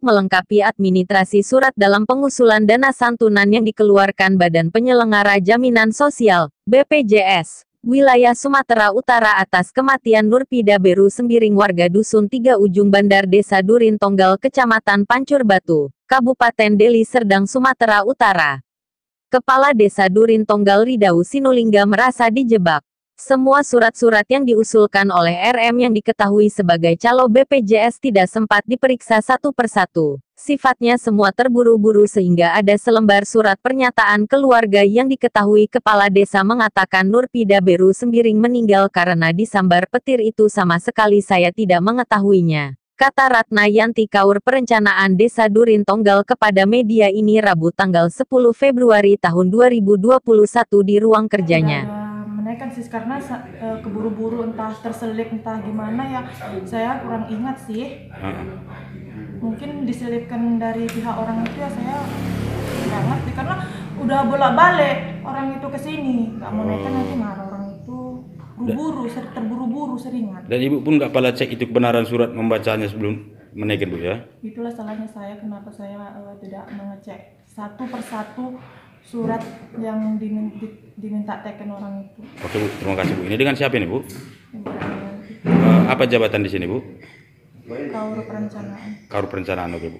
untuk melengkapi administrasi surat dalam pengusulan dana santunan yang dikeluarkan Badan Penyelenggara Jaminan Sosial, BPJS, wilayah Sumatera Utara atas kematian Nurpida Beru Sembiring warga Dusun 3 Ujung Bandar Desa Durin Tonggal Kecamatan Pancur Batu, Kabupaten Deli Serdang Sumatera Utara. Kepala Desa Durin Tonggal Ridau Sinulingga merasa dijebak. Semua surat-surat yang diusulkan oleh RM yang diketahui sebagai calo BPJS tidak sempat diperiksa satu persatu. Sifatnya semua terburu-buru sehingga ada selembar surat pernyataan keluarga yang diketahui kepala desa mengatakan Nurpida Beru Sembiring meninggal karena disambar petir itu sama sekali saya tidak mengetahuinya, kata Ratna Yanti Kaur Perencanaan Desa Durin Tonggal kepada media ini Rabu tanggal 10 Februari tahun 2021 di ruang kerjanya. Menaikkan sih karena keburu-buru entah terselip entah gimana ya, saya kurang ingat sih. Mungkin diselipkan dari pihak orang itu ya, saya nggak ngerti karena udah bolak-balik orang itu ke sini, nggak mau naikkan nanti marah orang itu, terburu-buru seringan. Dan ibu pun nggak pala cek itu kebenaran surat membacanya sebelum menaikkan bu ya? Itulah salahnya saya, kenapa saya tidak mengecek satu persatu surat yang diminta teken orang itu. Oke bu, terima kasih bu. Ini dengan siapa ini bu? Apa jabatan di sini bu? Kaur Perencanaan. Kaur Perencanaan, oke bu.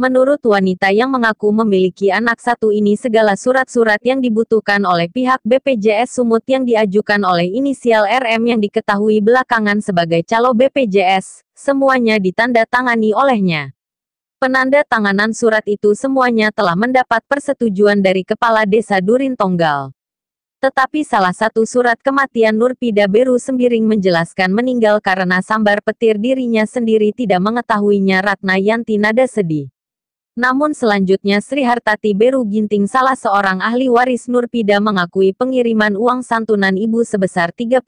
Menurut wanita yang mengaku memiliki anak satu ini segala surat-surat yang dibutuhkan oleh pihak BPJS Sumut yang diajukan oleh inisial RM yang diketahui belakangan sebagai calo BPJS, semuanya ditandatangani olehnya. Penanda tanganan surat itu semuanya telah mendapat persetujuan dari Kepala Desa Durin Tonggal. Tetapi salah satu surat kematian Nurpida Beru Sembiring menjelaskan meninggal karena sambar petir dirinya sendiri tidak mengetahuinya. Ratna Yanti nada sedih. Namun selanjutnya Sri Hartati Beru Ginting salah seorang ahli waris Nurpida mengakui pengiriman uang santunan ibu sebesar 38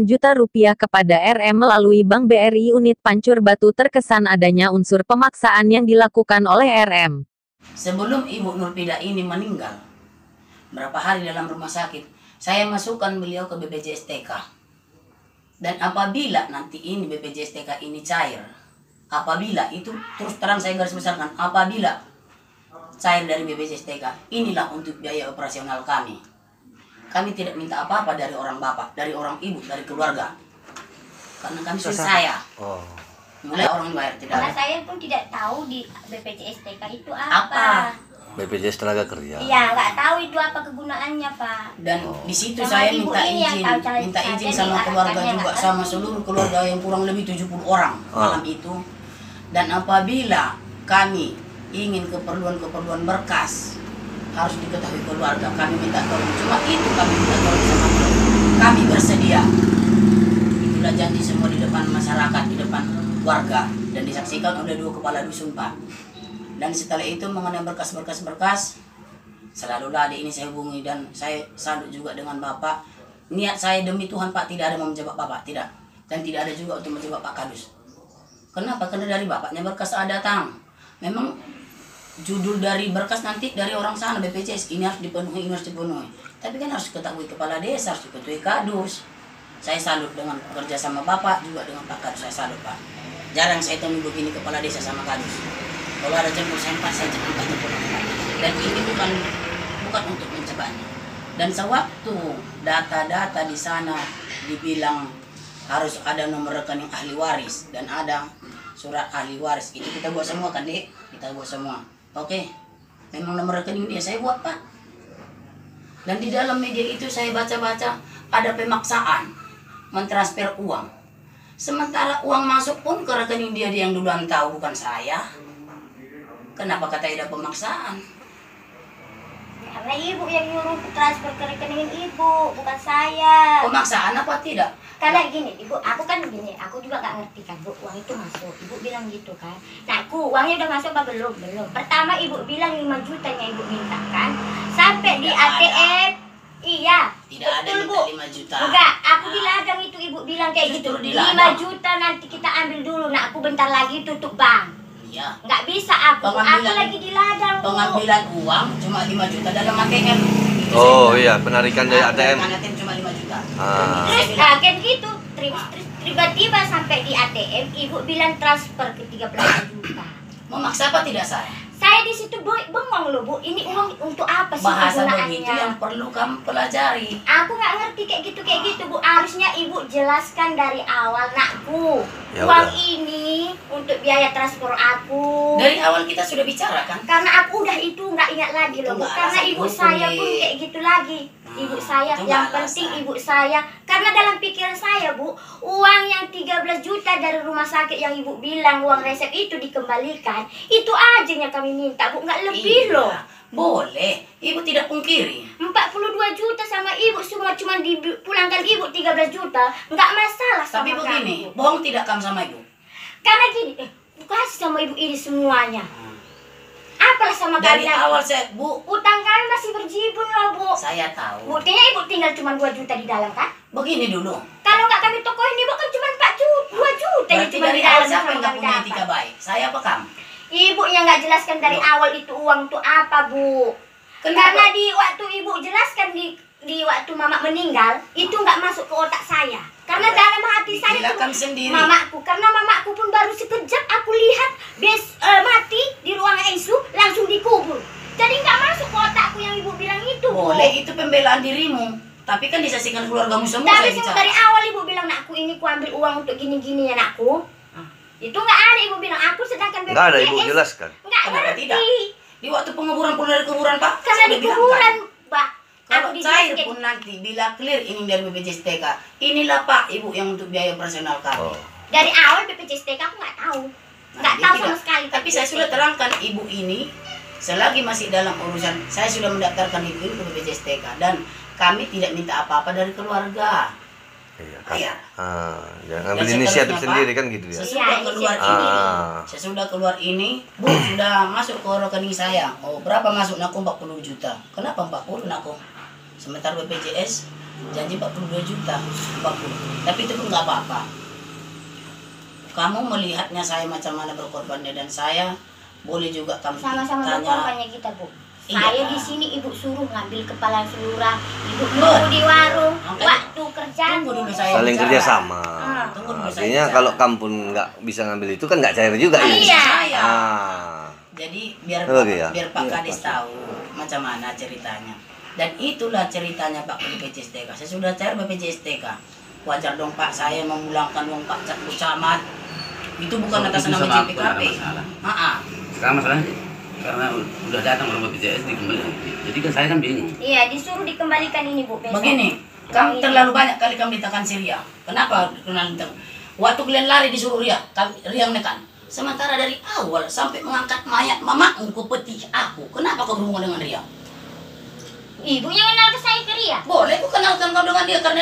juta rupiah kepada RM melalui Bank BRI Unit Pancur Batu terkesan adanya unsur pemaksaan yang dilakukan oleh RM. Sebelum ibu Nurpida ini meninggal, berapa hari dalam rumah sakit, saya masukkan beliau ke BPJS TK. Dan apabila nanti ini BPJS TK ini cair, apabila itu terus terang saya garis besarkan, apabila cair dari BPJS TK, inilah untuk biaya operasional kami. Kami tidak minta apa-apa dari orang bapak, dari orang ibu, dari keluarga. Karena kami sudah saya. Mulai orang bayar tidak. Karena saya pun tidak tahu di BPJS TK itu apa. BPJS Tenaga Kerja. Iya, nggak tahu itu apa kegunaannya, Pak. Dan di situ saya minta izin sama keluarga juga, sama seluruh keluarga yang kurang lebih 70 orang malam itu. Dan apabila kami ingin keperluan berkas, harus diketahui keluarga, kami minta tolong. Cuma itu kami minta tolong sama keluarga. Kami bersedia. Itulah janji semua di depan masyarakat, di depan warga. Dan disaksikan oleh 2 kepala dusun, Pak. Dan setelah itu mengenai berkas, selalulah adik ini saya hubungi dan saya salut juga dengan Bapak. Niat saya demi Tuhan Pak, tidak ada mau menjebak Bapak, tidak. Dan tidak ada juga untuk menjebak Pak Kadus. Kenapa? Karena dari bapaknya berkas ada datang. Memang judul dari berkas nanti dari orang sana BPJS, ini harus dipenuhi, ini harus dipenuhi. Tapi kan harus ketahui kepala desa, harus diketahui Kadus. Saya salut dengan kerja sama Bapak, juga dengan Pak Kadus, saya salut Pak. Jarang saya temui begini kepala desa sama Kadus. Kalau ada jempol sempat, saya angkat jempol. Dan ini bukan untuk mencobanya. Dan sewaktu data-data di sana dibilang harus ada nomor rekening ahli waris dan ada surat ahli waris, itu kita buat semua kan Dek? Kita buat semua. Oke, memang nomor rekening dia saya buat Pak. Dan di dalam media itu saya baca-baca ada pemaksaan mentransfer uang. Sementara uang masuk pun ke rekening dia yang duluan tahu, bukan saya. Kenapa kata ada pemaksaan? Karena ibu yang nyuruh transfer ke rekening ibu, bukan saya. Pemaksaan apa tidak? Karena gini, ibu, aku juga nggak ngerti kan, bu, uang itu masuk. Ibu bilang gitu kan. Nah, uangnya udah masuk apa belum? Belum. Pertama ibu bilang 5 jutanya ibu minta kan, sampai di ATM. Iya. Tidak ada Bu. 5 juta. Enggak, aku di ladang itu ibu bilang kayak gitu. 5 juta nanti kita ambil dulu. Nah, aku bentar lagi tutup bank. Iya. Nggak bisa aku lagi di ladang. Pengambilan uang cuma 5 juta dalam ATM. Oh iya, penarikan dari ATM. ATM cuma 5 juta. Terus kaget gitu, terus tiba-tiba sampai di ATM, ibu bilang transfer ke 13 juta. Memaksa apa tidak saya? Saya di situ bengong loh Bu, ini uang untuk apa sih Bahasa kegunaannya? begitu yang perlu kamu pelajari. Aku nggak ngerti kayak gitu Bu. Harusnya ibu jelaskan dari awal, nakku. Ya Uang udah. ini untuk biaya transfer aku. Dari awal kita sudah bicara kan? Karena aku udah itu nggak ingat lagi Itu loh Bu. nggak Karena alasan ibu hukum, saya Dik. pun kayak gitu lagi. Ibu saya, itu yang nggak penting alasan. ibu saya. Karena dalam pikiran saya Bu, uang yang 13 juta dari rumah sakit yang ibu bilang uang resep itu dikembalikan, itu aja yang kami minta Bu, nggak lebih Iya, loh. boleh, ibu tidak pungkiri. 42 juta sama ibu semua cuma dipulangkan ibu 13 juta, nggak masalah sama Tapi begini, kami. bohong tidak kamu sama ibu? Karena gini, kasih sama ibu ini semuanya. Apalah sama Dari kalian? awal saya, Bu, Utang kami masih berjibun loh Bu. saya tahu. Buktinya ibu tinggal cuma 2 juta di dalam kan? Begini dulu. Kalau nggak kami tokohin ibu kan cuma 4 juta, 2 juta yang Berarti cuma dari di awal dalam siapa sama yang nggak kami punya dapat. etika baik? Saya apa kamu? Ibu yang nggak jelaskan dari Loh. awal itu uang itu apa Bu? Kenapa? Karena di waktu ibu jelaskan di waktu mama meninggal itu nggak masuk ke otak saya. Karena Ya, dalam hati saya dijelaskan cuma sendiri. mamaku. Karena mamaku pun baru sekejap aku lihat mati di ruang ICU langsung dikubur. Jadi nggak masuk ke otakku yang ibu bilang itu. Bu. Boleh, itu pembelaan dirimu. Tapi kan disaksikan keluargamu semua Tapi saya semua dari bicara. awal ibu bilang, nakku ini ku ambil uang untuk gini-gini ya nakku. Itu nggak ada ibu bilang, aku sedangkan Nggak ada, ibu BPJS jelaskan. nggak Kenapa ngerti. tidak? Di waktu penguburan pun dari kuburan Pak. Karena saya di udah bilang kuburan, kan. Mbak. Kalau Aku cair dijelaskan. pun nanti bila clear ini dari BPJS TK, inilah Pak Ibu yang untuk biaya operasional kami. Oh. Dari awal BPJS TK aku nggak tahu. Nggak dia tahu tidak. sama sekali. Tapi saya BPJS sudah TK. terangkan ibu ini selagi masih dalam urusan, saya sudah mendaftarkan ibu ini ke BPJS TK dan kami tidak minta apa-apa dari keluarga. Iya kan. Iya. Jangan ambil Dan inisiatif seterusnya, sendiri Pak, kan gitu ya. Sesudah Iya, keluar inisiatif. ini, Ah. sesudah keluar ini, Bu sudah masuk ke rekening saya. Oh, berapa masuk naku? 40 juta. Kenapa 40 naku? Sementara BPJS janji 42 juta, 40. Tapi itu pun nggak apa-apa. Kamu melihatnya saya macam mana berkorbannya dan saya boleh juga kamu Sama-sama tanya. berkorbannya kita Bu. Iya, Saya Pak. di sini ibu suruh ngambil kepala lurah, ibu Betul. nunggu di warung, Makanya, waktu kerjaan. tunggu dulu saya Saling bicara. kerja sama. Tunggu dulu, saya Artinya bicara. kalau kamu pun nggak bisa ngambil itu kan nggak cair juga ini. Iya. Saya. Ah. Jadi biar Oke, ya. biar Pak Kades tahu macam mana ceritanya. Dan itulah ceritanya Pak ke BPJS TK. Saya sudah cair BPJS TK. Wajar dong Pak saya memulangkan uang Pak Camat. Itu bukan atas nama JPKP. Sekarang masalahnya karena udah datang orang BPJS dikembalikan. Jadi kan saya kan bingung. Iya, disuruh dikembalikan ini Bu besok. Begini, kamu terlalu banyak kali kamu ditekan si Ria. Kenapa kenal ditekan? Waktu kalian lari disuruh Ria, Ria menekan. Sementara dari awal sampai mengangkat mayat mamaku ke peti aku. Kenapa kau berhubungan dengan Ria? Ibu yang kenal ke saya ke Ria. Boleh aku kenalkan kau dengan dia karena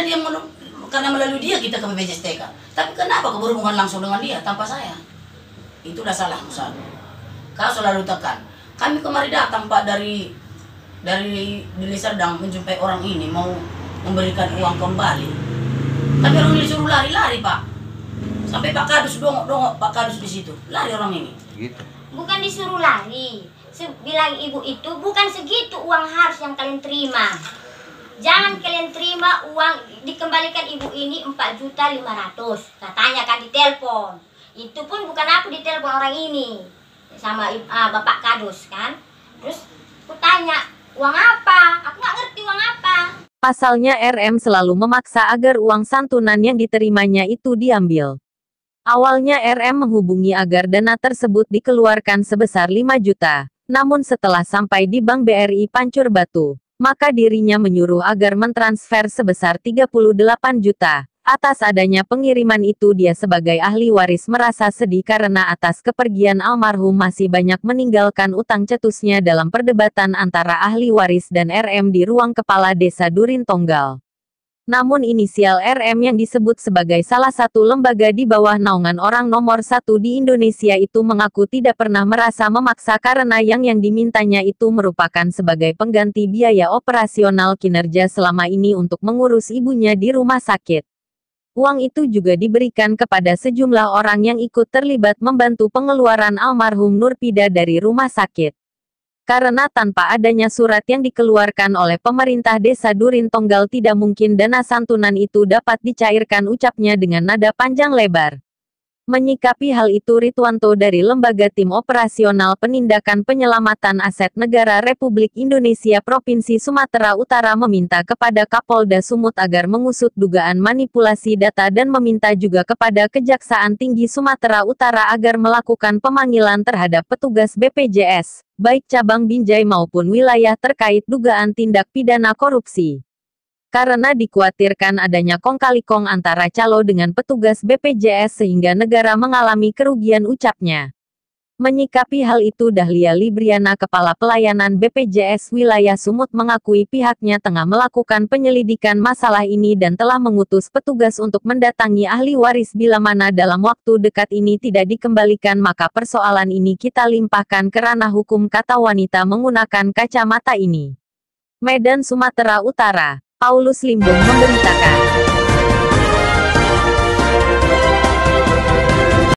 karena melalui dia kita ke BPJS TK. Tapi kenapa kau berhubungan langsung dengan dia tanpa saya? Itulah salahmu Sal. Kau selalu tekan. Kami kemarin datang Pak dari Deli Serdang menjumpai orang ini mau memberikan uang kembali. Tapi orang ini disuruh lari-lari Pak. Sampai Pak Kadus dongok Pak Kadus di situ. Lari orang ini. Gitu. Bukan disuruh lari. Bilang ibu itu bukan segitu uang harus yang kalian terima. Jangan kalian terima uang dikembalikan ibu ini 4.500.000. Katanya kan di telepon. Itu pun bukan aku ditelepon orang ini. Sama Bapak Kadus kan. Terus aku tanya, uang apa? Aku nggak ngerti uang apa. Pasalnya RM selalu memaksa agar uang santunan yang diterimanya itu diambil. Awalnya RM menghubungi agar dana tersebut dikeluarkan sebesar 5 juta. Namun setelah sampai di Bank BRI Pancur Batu, maka dirinya menyuruh agar mentransfer sebesar 38 juta. Atas adanya pengiriman itu dia sebagai ahli waris merasa sedih karena atas kepergian almarhum masih banyak meninggalkan utang cetusnya dalam perdebatan antara ahli waris dan RM di ruang kepala desa Durin Tonggal. Namun inisial RM yang disebut sebagai salah satu lembaga di bawah naungan orang nomor 1 di Indonesia itu mengaku tidak pernah merasa memaksa karena yang dimintanya itu merupakan sebagai pengganti biaya operasional kinerja selama ini untuk mengurus ibunya di rumah sakit. Uang itu juga diberikan kepada sejumlah orang yang ikut terlibat membantu pengeluaran almarhum Nurpida dari rumah sakit. Karena tanpa adanya surat yang dikeluarkan oleh pemerintah desa Durin Tonggal tidak mungkin dana santunan itu dapat dicairkan, ucapnya dengan nada panjang lebar. Menyikapi hal itu, Ritwanto dari Lembaga Tim Operasional Penindakan Penyelamatan Aset Negara Republik Indonesia Provinsi Sumatera Utara meminta kepada Kapolda Sumut agar mengusut dugaan manipulasi data dan meminta juga kepada Kejaksaan Tinggi Sumatera Utara agar melakukan pemanggilan terhadap petugas BPJS, baik cabang Binjai maupun wilayah terkait dugaan tindak pidana korupsi. Karena dikhawatirkan adanya kong kali kong antara calo dengan petugas BPJS sehingga negara mengalami kerugian, ucapnya. Menyikapi hal itu, Dahlia Libriana, Kepala Pelayanan BPJS Wilayah Sumut, mengakui pihaknya tengah melakukan penyelidikan masalah ini dan telah mengutus petugas untuk mendatangi ahli waris. Bila mana dalam waktu dekat ini tidak dikembalikan, maka persoalan ini kita limpahkan ke ranah hukum, kata wanita menggunakan kacamata ini. Medan, Sumatera Utara. Paulus Limbong memberitakan.